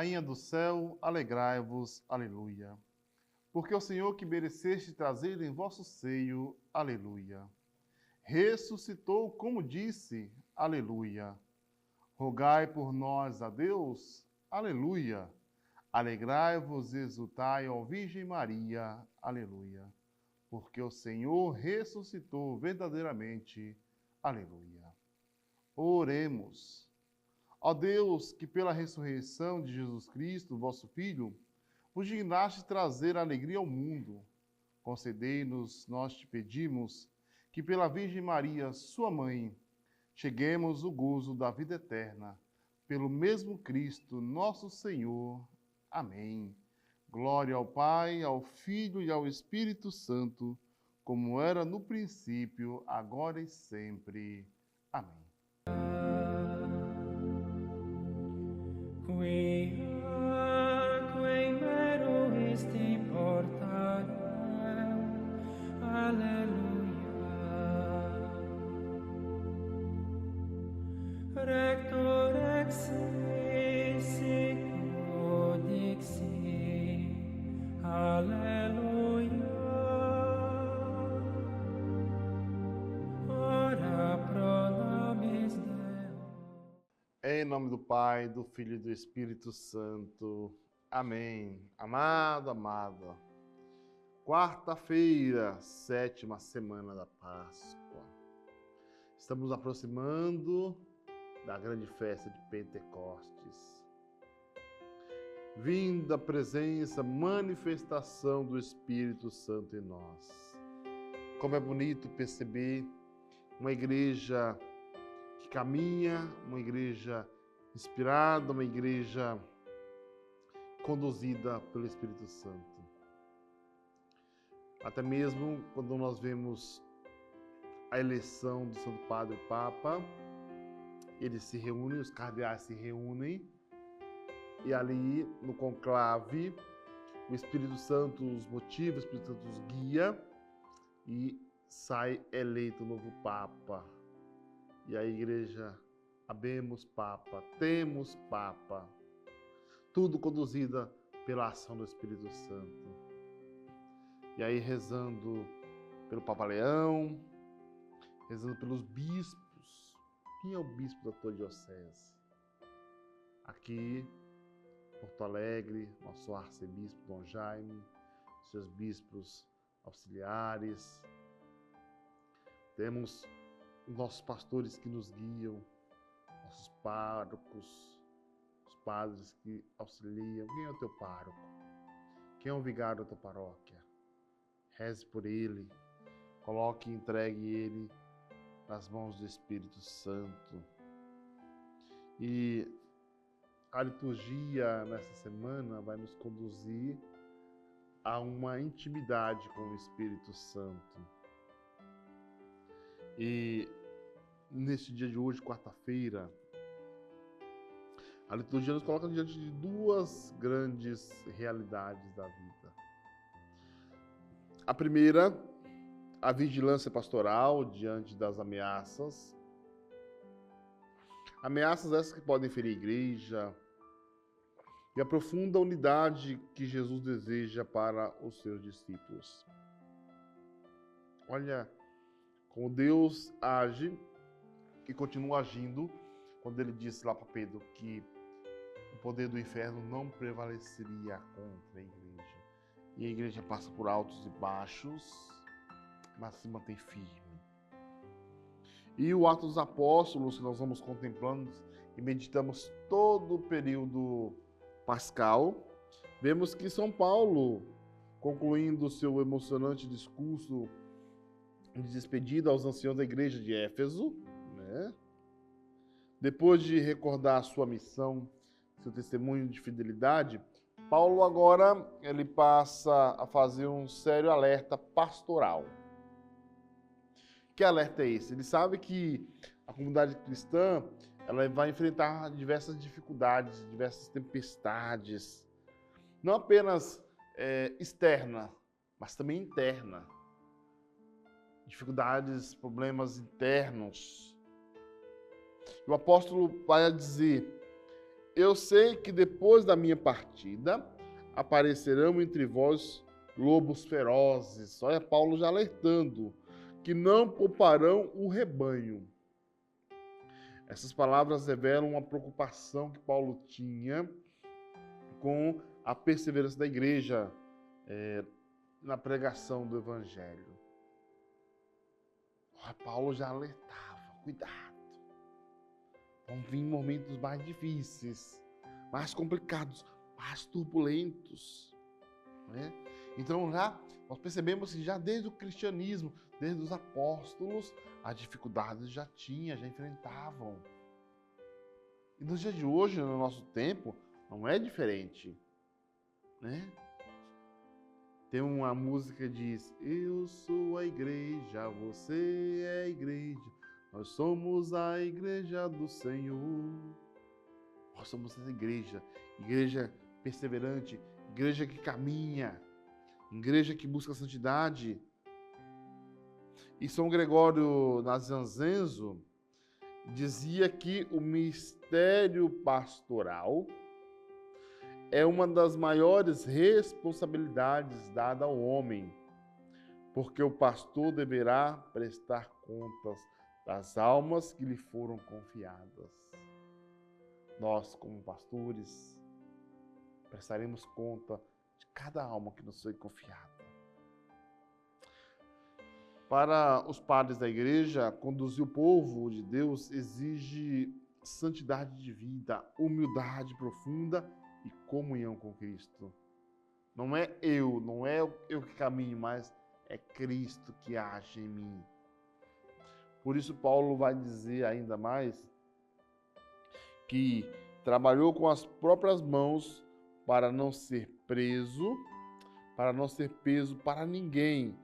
Rainha do céu, alegrai-vos, aleluia. Porque o Senhor que mereceste trazer em vosso seio, aleluia. Ressuscitou, como disse, aleluia. Rogai por nós a Deus, aleluia. Alegrai-vos e exultai, ó Virgem Maria, aleluia. Porque o Senhor ressuscitou verdadeiramente, aleluia. Oremos. Ó Deus, que pela ressurreição de Jesus Cristo, vosso Filho, vos dignaste trazer alegria ao mundo, concedei-nos, nós te pedimos, que pela Virgem Maria, sua mãe, cheguemos ao gozo da vida eterna, pelo mesmo Cristo, nosso Senhor. Amém. Glória ao Pai, ao Filho e ao Espírito Santo, como era no princípio, agora e sempre. Amém. Qui mero esti portarem, alleluia. Rector ex sic dixi, alleluia. Ora pro nobis Em nome do Pai, do Filho e do Espírito Santo. Amém. Amado, amada. Quarta-feira, 7ª semana da Páscoa. Estamos aproximando da grande festa de Pentecostes. Vinda a presença, manifestação do Espírito Santo em nós. Como é bonito perceber uma igreja que caminha, uma igreja inspirada, uma igreja conduzida pelo Espírito Santo. Até mesmo quando nós vemos a eleição do Santo Padre e Papa, eles se reúnem, os cardeais se reúnem, e ali no conclave, o Espírito Santo os motiva, o Espírito Santo os guia, e sai eleito o novo Papa. E a igreja, habemos Papa, temos Papa, tudo conduzida pela ação do Espírito Santo. E aí rezando pelo Papa Leão, rezando pelos bispos. Quem é o bispo da tua diocese? Aqui, Porto Alegre, nosso arcebispo Dom Jaime, seus bispos auxiliares. Temos os nossos pastores que nos guiam, nossos párocos, os padres que auxiliam. Quem é o teu pároco? Quem é o vigário da tua paróquia? Reze por ele, coloque e entregue ele nas mãos do Espírito Santo. E a liturgia nessa semana vai nos conduzir a uma intimidade com o Espírito Santo. E neste dia de hoje, quarta-feira, a liturgia nos coloca diante de duas grandes realidades da vida. A primeira, a vigilância pastoral diante das ameaças. Ameaças essas que podem ferir a igreja e a profunda unidade que Jesus deseja para os seus discípulos. Olha como Deus age e continua agindo quando ele disse lá para Pedro que o poder do inferno não prevaleceria contra a igreja. E a igreja passa por altos e baixos, mas se mantém firme. E o Atos dos Apóstolos, que nós vamos contemplando e meditamos todo o período pascal, vemos que São Paulo, concluindo o seu emocionante discurso de despedida aos anciãos da igreja de Éfeso, né? Depois de recordar a sua missão, seu testemunho de fidelidade, Paulo agora ele passa a fazer um sério alerta pastoral. Que alerta é esse? Ele sabe que a comunidade cristã ela vai enfrentar diversas dificuldades, diversas tempestades, não apenas externa, mas também interna. Dificuldades, problemas internos. E o apóstolo vai dizer: eu sei que depois da minha partida aparecerão entre vós lobos ferozes. Olha Paulo já alertando que não pouparão o rebanho. Essas palavras revelam uma preocupação que Paulo tinha com a perseverança da igreja na pregação do evangelho. Paulo já alertava: cuidado, vão vir momentos mais difíceis, mais complicados, mais turbulentos, né? Então já nós percebemos que já desde o cristianismo, desde os apóstolos, as dificuldades já enfrentavam. E nos dias de hoje, no nosso tempo, não é diferente, né? Tem uma música que diz: eu sou a igreja, você é a igreja, nós somos a igreja do Senhor. Nós somos essa igreja, igreja perseverante, igreja que caminha, igreja que busca a santidade. E São Gregório Nazianzenzo dizia que o mistério pastoral é uma das maiores responsabilidades dada ao homem, porque o pastor deverá prestar contas das almas que lhe foram confiadas. Nós, como pastores, prestaremos conta de cada alma que nos foi confiada. Para os padres da igreja, conduzir o povo de Deus exige santidade de vida, humildade profunda e comunhão com Cristo. Não é eu que caminho, mas é Cristo que age em mim. Por isso Paulo vai dizer ainda mais que trabalhou com as próprias mãos para não ser peso para ninguém.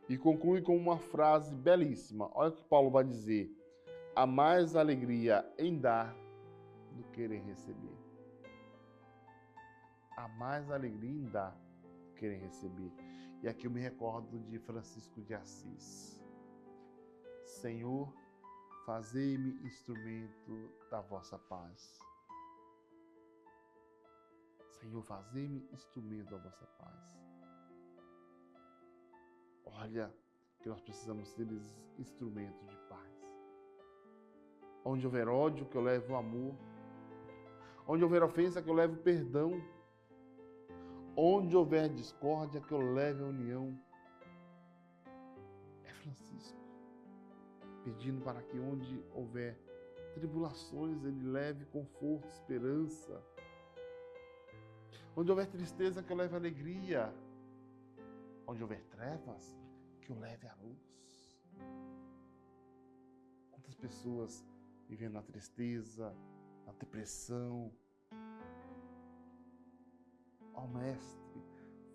E conclui com uma frase belíssima. Olha o que Paulo vai dizer: há mais alegria em dar do que em receber. Há mais alegria em dar do que em receber. E aqui eu me recordo de Francisco de Assis. Senhor, fazei-me instrumento da vossa paz. Senhor, fazei-me instrumento da vossa paz. Olha, que nós precisamos ser instrumentos de paz. Onde houver ódio, que eu leve o amor. Onde houver ofensa, que eu leve o perdão. Onde houver discórdia, que eu leve a união. É Francisco pedindo para que onde houver tribulações, ele leve conforto, esperança. Onde houver tristeza, que eu leve alegria. Onde houver trevas, que eu leve a luz. Quantas pessoas vivendo na tristeza, na depressão. Ó Mestre,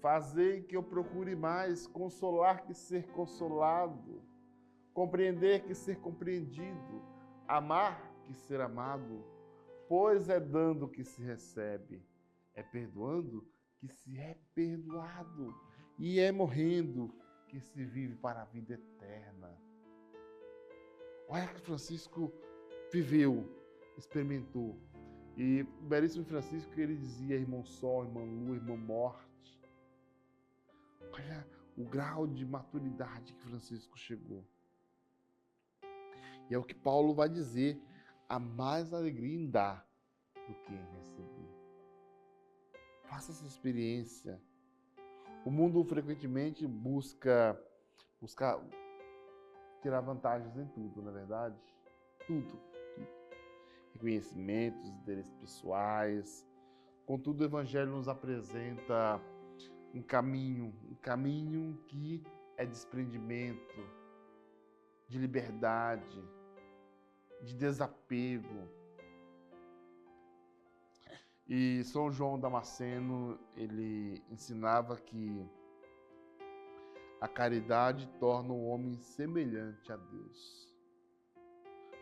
fazei que eu procure mais consolar que ser consolado, compreender que ser compreendido, amar que ser amado, pois é dando que se recebe, é perdoando que se é perdoado, e é morrendo que se vive para a vida eterna. Olha que Francisco viveu, experimentou. E o belíssimo Francisco, ele dizia: irmão sol, irmã lua, irmã morte. Olha o grau de maturidade que Francisco chegou. E é o que Paulo vai dizer: há mais alegria em dar do que em receber. Faça essa experiência. O mundo frequentemente busca tirar vantagens em tudo, não é verdade? Tudo. Reconhecimentos, interesses pessoais. Contudo, o Evangelho nos apresenta um caminho que é desprendimento, de liberdade, de desapego. E São João Damasceno, ele ensinava que a caridade torna o homem semelhante a Deus.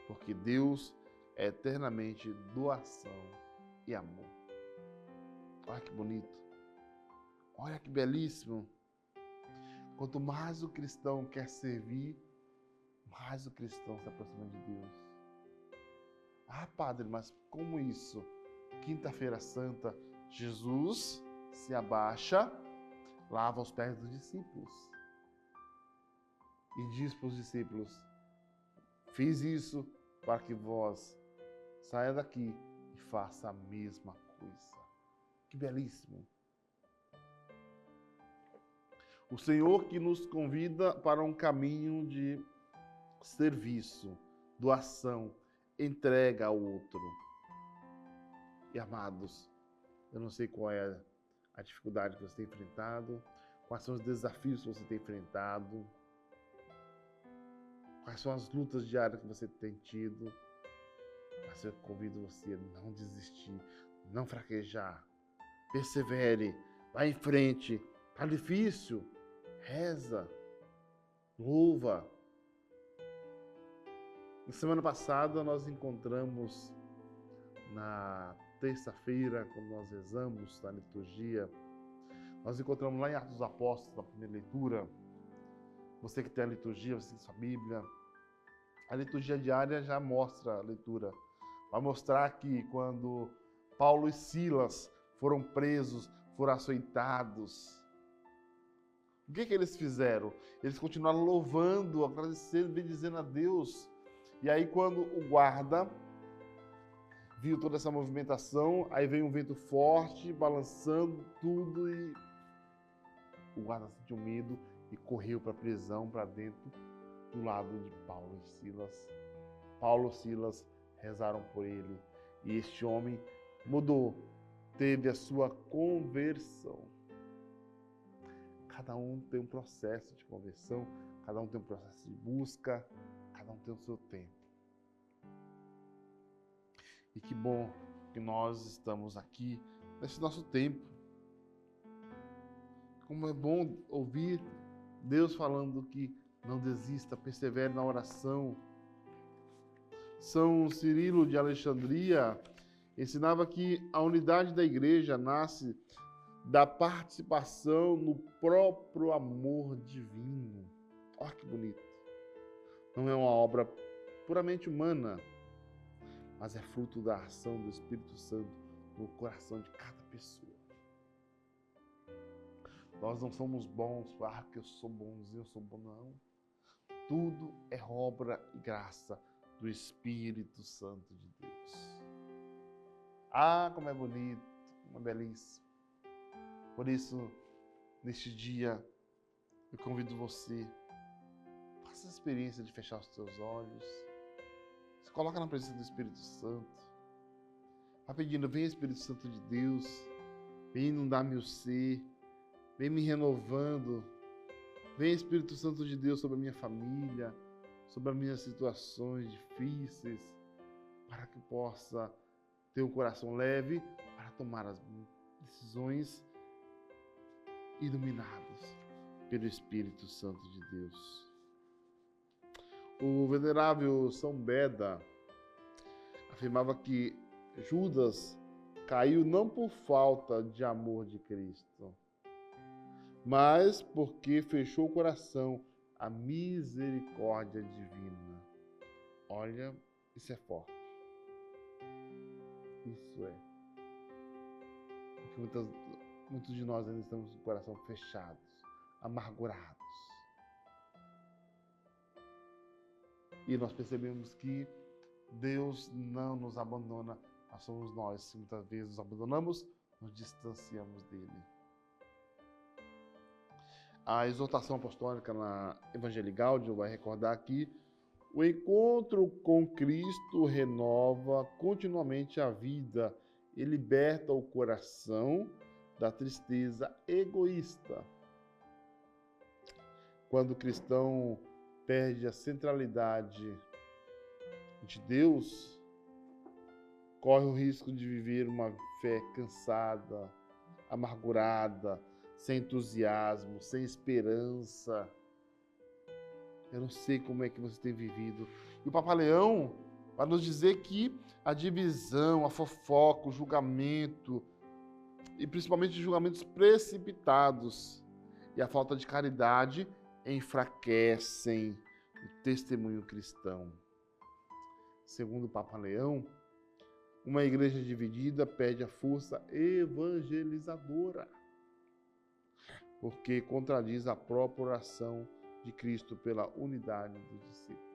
Porque Deus é eternamente doação e amor. Olha que bonito. Olha que belíssimo. Quanto mais o cristão quer servir, mais o cristão se aproxima de Deus. Ah, padre, mas como isso? Quinta-feira Santa, Jesus se abaixa, lava os pés dos discípulos e diz para os discípulos: fiz isso para que vós saia daqui e faça a mesma coisa. Que belíssimo! O Senhor que nos convida para um caminho de serviço, doação, entrega ao outro. E amados, eu não sei qual é a dificuldade que você tem enfrentado, quais são os desafios que você tem enfrentado, quais são as lutas diárias que você tem tido, mas eu convido você a não desistir, não fraquejar, persevere, vá em frente, tá difícil, reza, louva. Na semana passada nós encontramos na terça-feira, quando nós rezamos na liturgia, nós encontramos lá em Atos dos Apóstolos, na primeira leitura. Você que tem a liturgia, você tem sua Bíblia, a liturgia diária já mostra a leitura. Vai mostrar que quando Paulo e Silas foram presos, foram açoitados, o que eles fizeram? Eles continuaram louvando, agradecendo, bendizendo a Deus. E aí quando o guarda viu toda essa movimentação, aí veio um vento forte, balançando tudo, e o guarda sentiu medo e correu para a prisão, para dentro, do lado de Paulo e Silas. Paulo e Silas rezaram por ele, e este homem mudou, teve a sua conversão. Cada um tem um processo de conversão, cada um tem um processo de busca, cada um tem o seu tempo. E que bom que nós estamos aqui nesse nosso tempo. Como é bom ouvir Deus falando que não desista, persevere na oração. São Cirilo de Alexandria ensinava que a unidade da igreja nasce da participação no próprio amor divino. Olha que bonito. Não é uma obra puramente humana, mas é fruto da ação do Espírito Santo no coração de cada pessoa. Nós não somos bons, porque eu sou bonzinho, eu sou bom, não. Tudo é obra e graça do Espírito Santo de Deus. Ah, como é bonito, como é belíssimo. Por isso, neste dia, eu convido você, faça a experiência de fechar os teus olhos, se coloca na presença do Espírito Santo, vai pedindo: vem Espírito Santo de Deus, vem inundar meu ser, vem me renovando, vem Espírito Santo de Deus sobre a minha família, sobre as minhas situações difíceis, para que eu possa ter um coração leve para tomar as decisões iluminados pelo Espírito Santo de Deus. O venerável São Beda afirmava que Judas caiu não por falta de amor de Cristo, mas porque fechou o coração à misericórdia divina. Olha, isso é forte. Isso é. Porque muitos de nós ainda estamos com o coração fechados, amargurados. E nós percebemos que Deus não nos abandona, mas somos nós que muitas vezes nos abandonamos, nos distanciamos dele. A exortação apostólica na Evangelii Gaudium vai recordar que o encontro com Cristo renova continuamente a vida e liberta o coração da tristeza egoísta. Quando o cristão perde a centralidade de Deus, corre o risco de viver uma fé cansada, amargurada, sem entusiasmo, sem esperança. Eu não sei como é que você tem vivido. E o Papa Leão vai nos dizer que a divisão, a fofoca, o julgamento, e principalmente julgamentos precipitados e a falta de caridade enfraquecem o testemunho cristão. Segundo o Papa Leão, uma igreja dividida perde a força evangelizadora, porque contradiz a própria oração de Cristo pela unidade dos discípulos.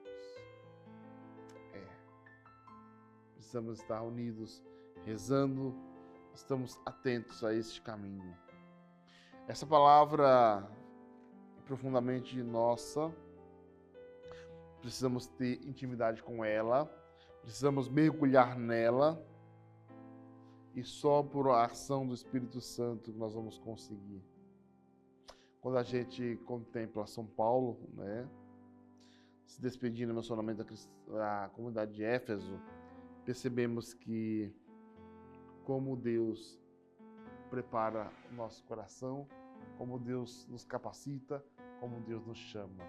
Precisamos estar unidos, rezando, estamos atentos a este caminho. Essa palavra é profundamente nossa, precisamos ter intimidade com ela, precisamos mergulhar nela, e só por a ação do Espírito Santo nós vamos conseguir. Quando a gente contempla São Paulo, se despedindo emocionalmente da comunidade de Éfeso, percebemos que como Deus prepara o nosso coração, como Deus nos capacita, como Deus nos chama.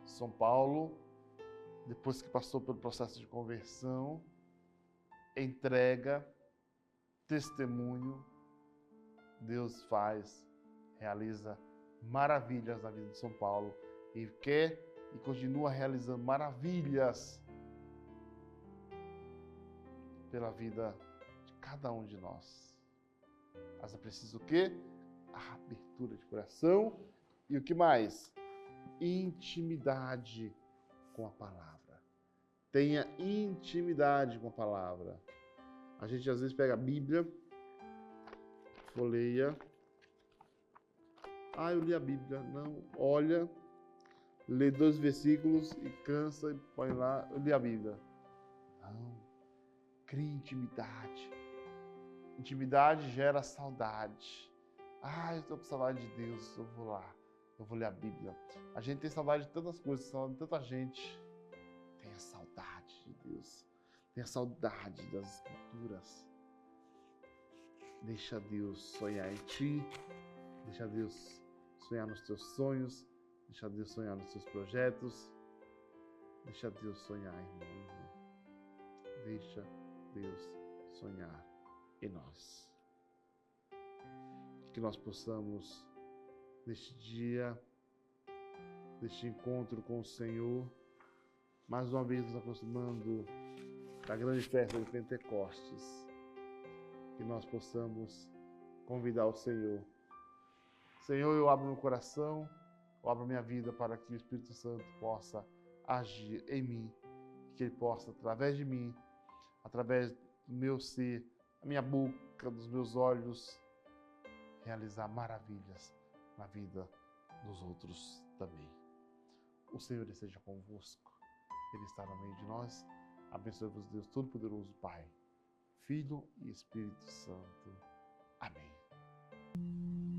São Paulo, depois que passou pelo processo de conversão, entrega, testemunho, Deus realiza maravilhas na vida de São Paulo e quer e continua realizando maravilhas pela vida de cada um de nós. Mas é preciso o quê? A abertura de coração e o que mais? Intimidade com a palavra. Tenha intimidade com a palavra. A gente às vezes pega a Bíblia, folheia. Eu li a Bíblia. Não, olha, lê 2 versículos e cansa e põe lá, eu li a Bíblia. Não, crie intimidade. Intimidade gera saudade. Eu estou com saudade de Deus, eu vou lá, eu vou ler a Bíblia. A gente tem saudade de tantas coisas, saudade de tanta gente. Tenha saudade de Deus. Tenha saudade das Escrituras. Deixa Deus sonhar em ti. Deixa Deus sonhar nos teus sonhos. Deixa Deus sonhar nos teus projetos. Deixa Deus sonhar, irmão. Deixa Deus sonhar em nós. Que nós possamos, neste dia, neste encontro com o Senhor, mais uma vez nos aproximando da grande festa de Pentecostes, que nós possamos convidar o Senhor. Senhor, eu abro meu coração, eu abro minha vida para que o Espírito Santo possa agir em mim, que Ele possa, através de mim, através do meu ser, da minha boca, dos meus olhos, realizar maravilhas na vida dos outros também. O Senhor esteja convosco, Ele está no meio de nós. Abençoe-vos, Deus Todo-Poderoso, Pai, Filho e Espírito Santo. Amém.